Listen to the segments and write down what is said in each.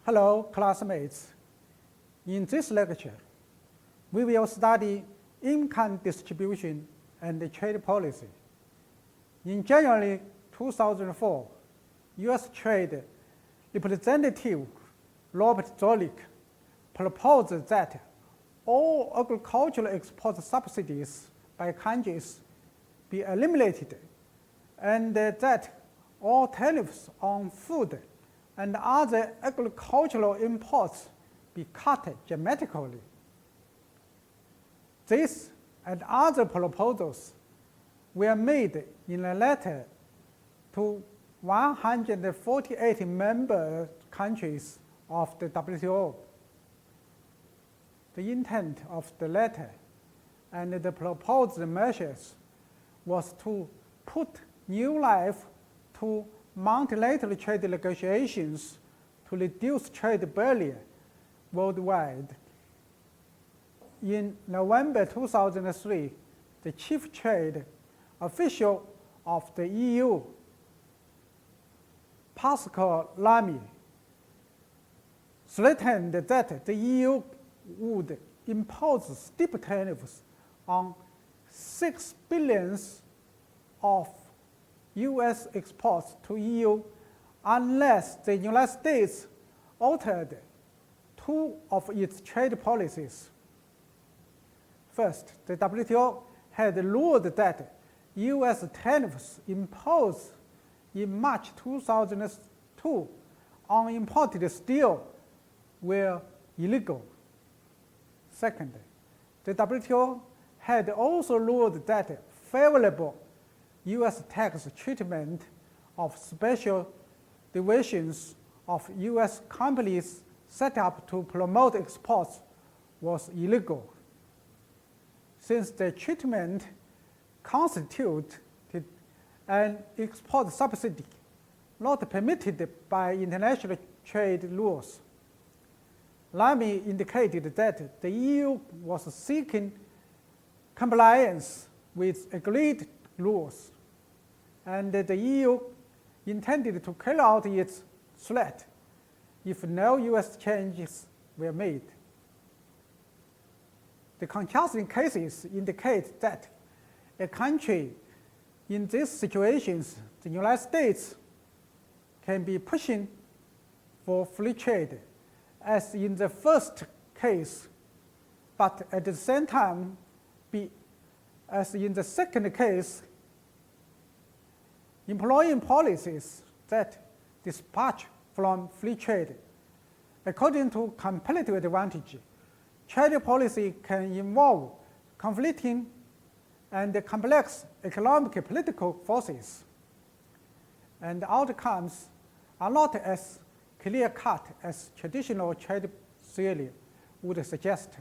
Hello, classmates. In this lecture, we will study income distribution and trade policy. In January 2004, U.S. Trade Representative Robert Zoellick proposed that all agricultural export subsidies by countries be eliminated and that all tariffs on food and other agricultural imports be cut dramatically. This and other proposals were made in a letter to 148 member countries of the WTO. The intent of the letter and the proposed measures was to put new life to multilateral trade negotiations to reduce trade barriers worldwide. In November 2003, the chief trade official of the EU, Pascal Lamy, threatened that the EU would impose steep tariffs on 6 billion of U.S. exports to EU unless the United States altered two of its trade policies. First, the WTO had ruled that U.S. tariffs imposed in March 2002 on imported steel were illegal. Second, the WTO had also ruled that favorable U.S. tax treatment of special divisions of U.S. companies set up to promote exports was illegal, since the treatment constituted an export subsidy not permitted by international trade rules. Lamy indicated that the EU was seeking compliance with agreed rules, and the EU intended to carry out its threat if no U.S. changes were made. The contrasting cases indicate that a country in these situations, the United States, can be pushing for free trade, as in the first case, but at the same time, as in the second case, employing policies that dispatch from free trade. According to competitive advantage, trade policy can involve conflicting and complex economic political forces, and outcomes are not as clear-cut as traditional trade theory would suggest.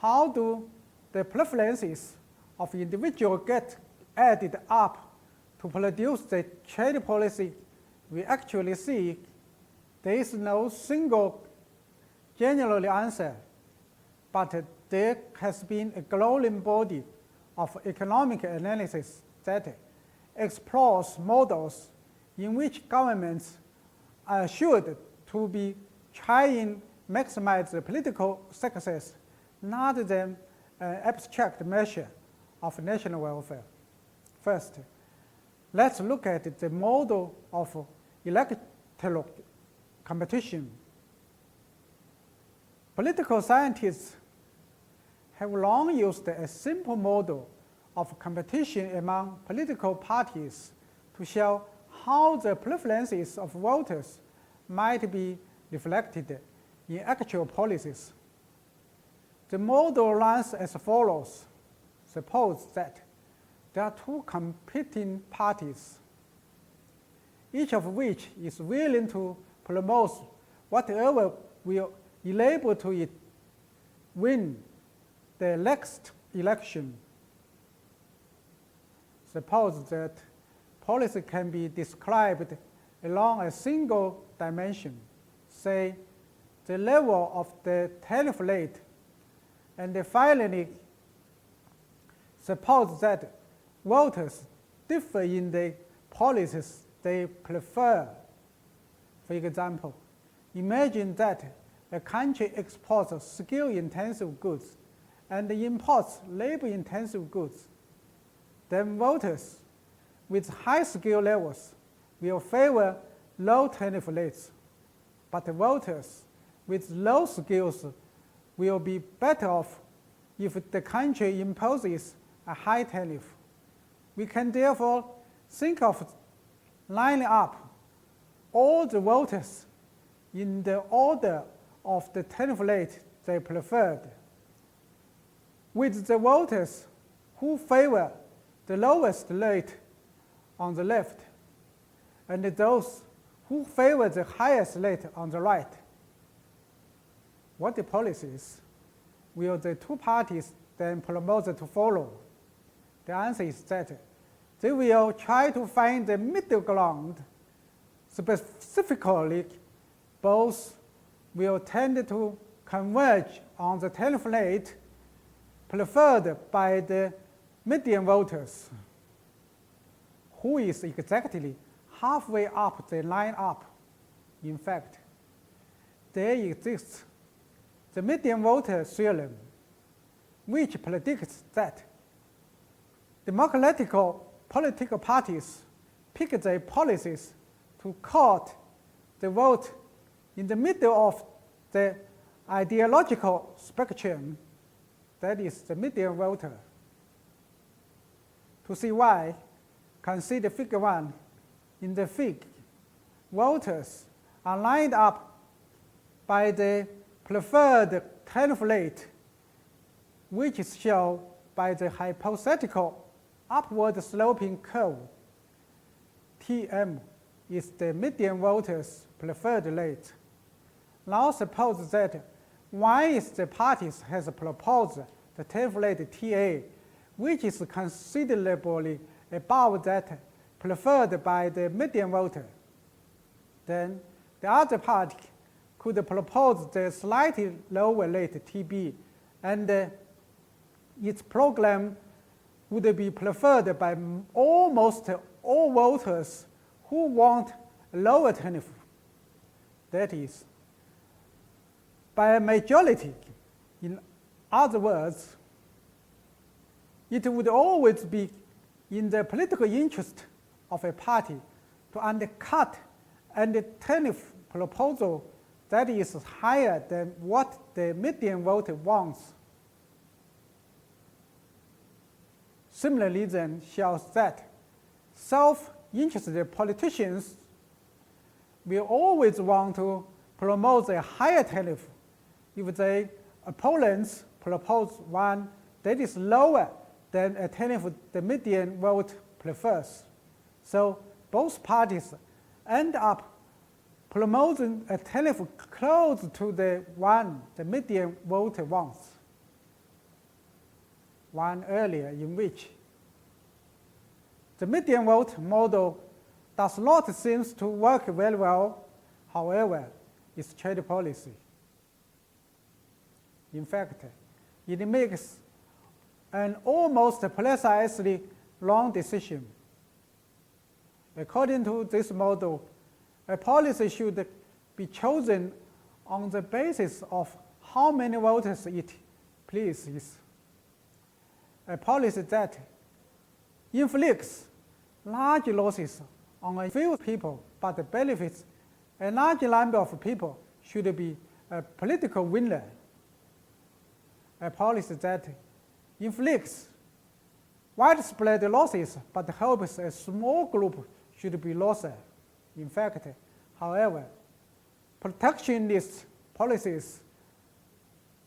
How do the preferences of individuals get added up to produce the trade policy we actually see? There is no single general answer, but there has been a growing body of economic analysis that explores models in which governments are assured to be trying to maximize the political success rather than an abstract measure of national welfare. First, let's look at the model of electoral competition. Political scientists have long used a simple model of competition among political parties to show how the preferences of voters might be reflected in actual policies. The model runs as follows. Suppose that there are two competing parties, each of which is willing to promote whatever will enable to it win the next election. Suppose that policy can be described along a single dimension, say the level of the tariff rate And finally, suppose that voters differ in the policies they prefer. For example, imagine that a country exports skill-intensive goods and imports labor-intensive goods. Then voters with high skill levels will favor low tariff rates, but voters with low skills will be better off if the country imposes a high tariff. We can therefore think of lining up all the voters in the order of the tariff rate they preferred, with the voters who favor the lowest rate on the left, and those who favor the highest rate on the right. What the policies will the two parties then promote to follow? The answer is that they will try to find the middle ground. Specifically, both will tend to converge on the tariff rate preferred by the median voters, who is exactly halfway up the line-up. In fact, there exists the median voter theorem, which predicts that democratic political parties pick their policies to court the vote in the middle of the ideological spectrum, that is the median voter. To see why, consider figure 1. In the fig, voters are lined up by the preferred tariff rate, which is shown by the hypothetical upward sloping curve. Tm is the median voters' preferred rate. Now suppose that one of the parties has proposed the tariff rate Ta, which is considerably above that preferred by the median voter. Then the other party could propose the slightly lower rate Tb, and its program would be preferred by almost all voters who want a lower tariff. That is, by a majority. In other words, it would always be in the political interest of a party to undercut any tariff proposal that is higher than what the median voter wants. Similarly, then, shows that self-interested politicians will always want to promote a higher tariff if their opponents propose one that is lower than a tariff the median vote prefers. So both parties end up promoting a tariff close to the one the median voter wants. One earlier in which the median vote model does not seem to work very well, however, is trade policy. In fact, it makes an almost precisely wrong decision. According to this model, a policy should be chosen on the basis of how many voters it pleases. A policy that inflicts large losses on a few people but benefits a large number of people should be a political winner. A policy that inflicts widespread losses but helps a small group should be loser. In fact, however, protectionist policies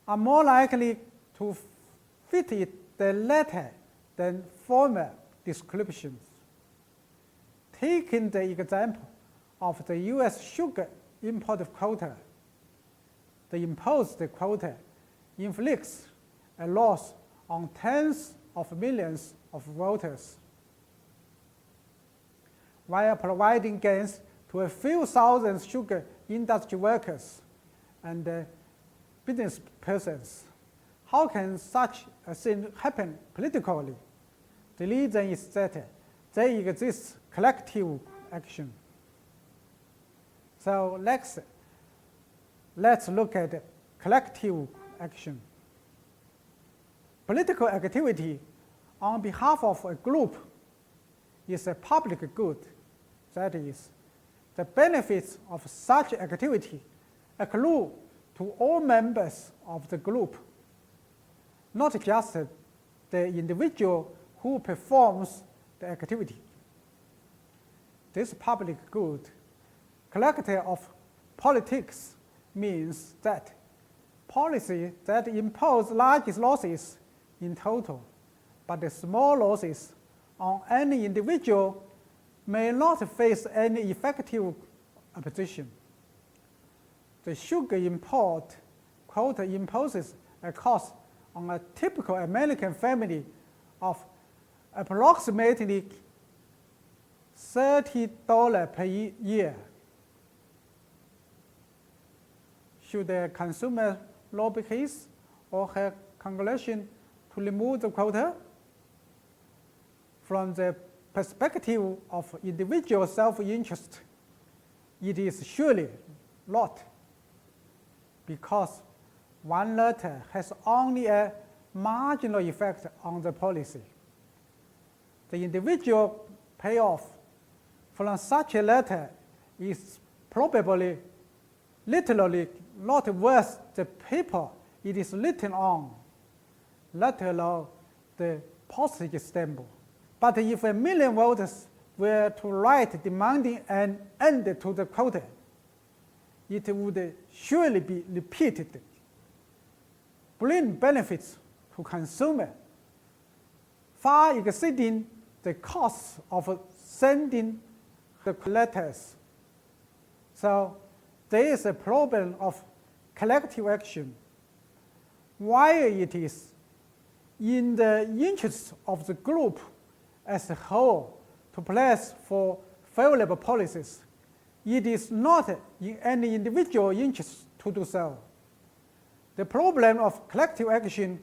are more likely to fit it the latter than former descriptions. Taking the example of the US sugar import quota, the imposed quota inflicts a loss on tens of millions of voters, while providing gains to a few thousand sugar industry workers and business persons. how can such a thing happen politically? The reason is that there exists collective action. So let's look at collective action. Political activity on behalf of a group is a public good. That is, the benefits of such activity accrue to all members of the group, not just the individual who performs the activity. This public good, character of politics, means that policies that impose large losses in total, but the small losses on any individual may not face any effective opposition. The sugar import quota imposes a cost on a typical American family of approximately $30 per year. Should the consumer lobby his or her congregation to remove the quota? From the perspective of individual self-interest, it is surely not, because one letter has only a marginal effect on the policy. The individual payoff from such a letter is probably literally not worth the paper it is written on, let alone the postage stamp. But if 1 million voters were to write demanding an end to the quota, it would surely be repeated, bring benefits to consumers far exceeding the cost of sending the letters. So there is a problem of collective action. While it is in the interest of the group as a whole to press for favorable policies, it is not in any individual interest to do so. The problem of collective action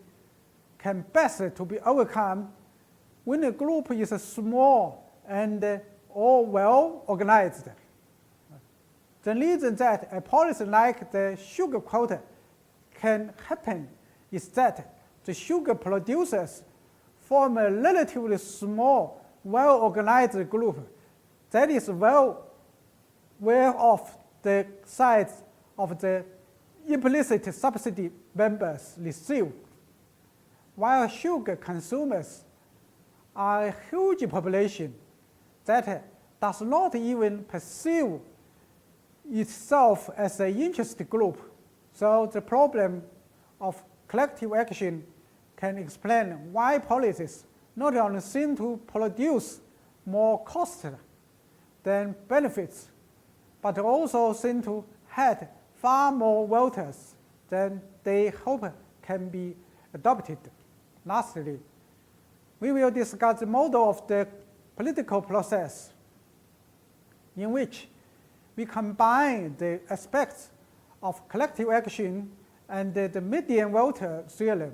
can best to be overcome when a group is small and all well organized. The reason that a policy like the sugar quota can happen is that the sugar producers form a relatively small, well-organized group that is well aware of the size of the implicit subsidy members receive, while sugar consumers are a huge population that does not even perceive itself as an interest group. So the problem of collective action can explain why policies not only seem to produce more cost than benefits, but also seem to have far more voters than they hope can be adopted. Lastly, we will discuss the model of the political process in which we combine the aspects of collective action and the median voter theorem.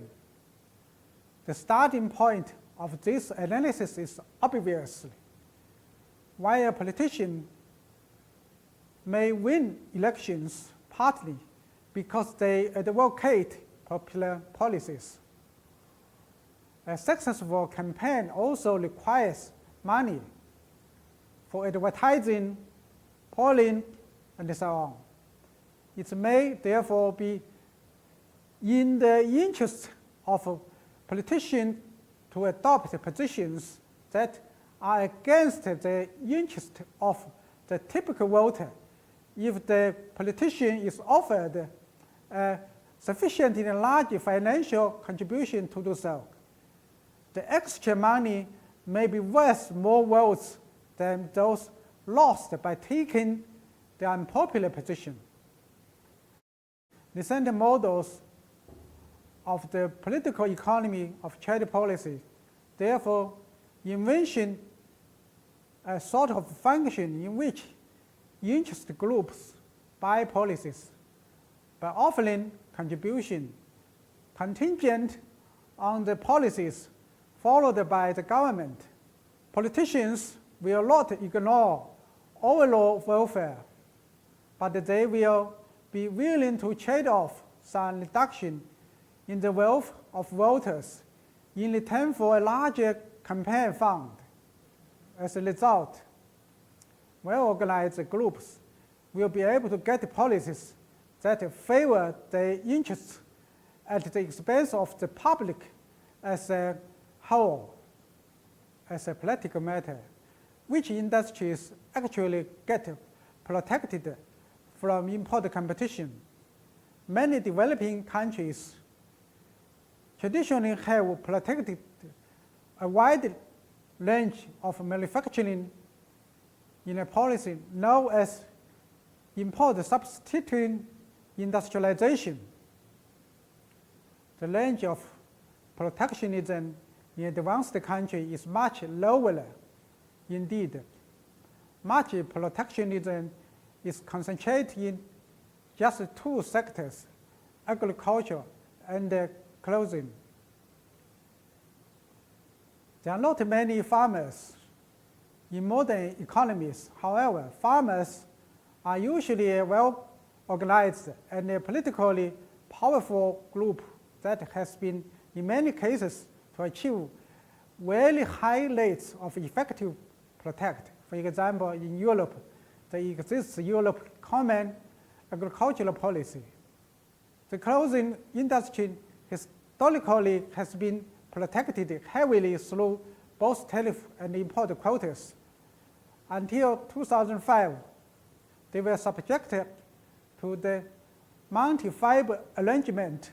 The starting point of this analysis is obviously why a politician may win elections partly because they advocate popular policies. A successful campaign also requires money for advertising, polling, and so on. It may therefore be in the interest of politicians to adopt positions that are against the interest of the typical voter if the politician is offered a sufficiently large financial contribution to do so. The extra money may be worth more votes than those lost by taking the unpopular position. Recent models of the political economy of trade policy therefore envision a sort of function in which interest groups buy policies by offering contribution contingent on the policies followed by the government. Politicians will not ignore overall welfare, but they will be willing to trade off some reduction in the wealth of voters in return for a larger campaign fund. As a result, well-organized groups will be able to get policies that favor their interests at the expense of the public as a whole. As a political matter, which industries actually get protected from import competition? Many developing countries traditionally have protected a wide range of manufacturing in a policy known as import substituting industrialization. The range of protectionism in advanced countries is much lower. Indeed, much protectionism is concentrated in just two sectors, agriculture and clothing. There are not many farmers in modern economies. However, farmers are usually a well-organized and a politically powerful group that has been, in many cases, to achieve very high rates of effective protect. For example, in Europe, there exists Europe Common Agricultural Policy. The clothing industry historically has been protected heavily through both tariff and import quotas. Until 2005, they were subjected to the multi-fiber arrangement.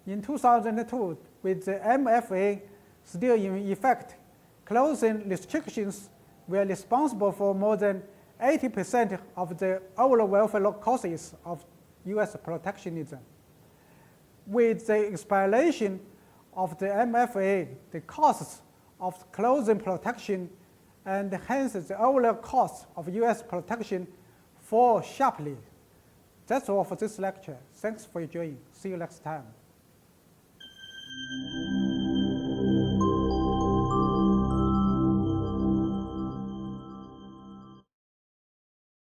In 2002, with the MFA still in effect, clothing restrictions were responsible for more than 80% of the overall welfare causes of US protectionism. With the expiration of the MFA, the costs of clothing protection and hence the overall cost of US protection fall sharply. That's all for this lecture. Thanks for joining. See you next time.